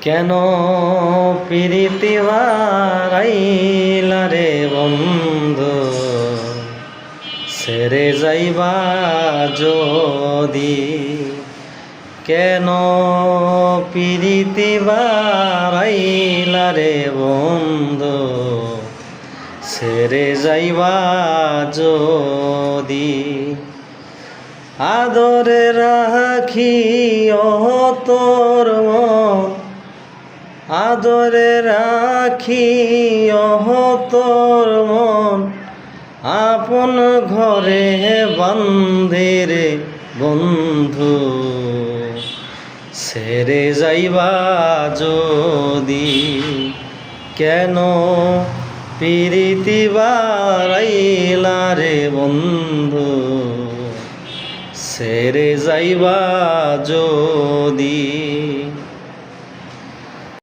কেন পিরিতি বারাইলা রে বন্ধু, ছেড়ে যাইবা যদি। কেন পিরিতি বারাইলা রে বন্ধু, ছেড়ে যাইবা যদি। আদরে রাখি তোর মন, আদরে রাখি তোর মন, আপন ঘরে বান্ধে রে বন্ধু, ছেড়ে যাইবা যদি। কেন পিরিতি বারাইলা রে বন্ধু, ছেড়ে যাইবা যদি।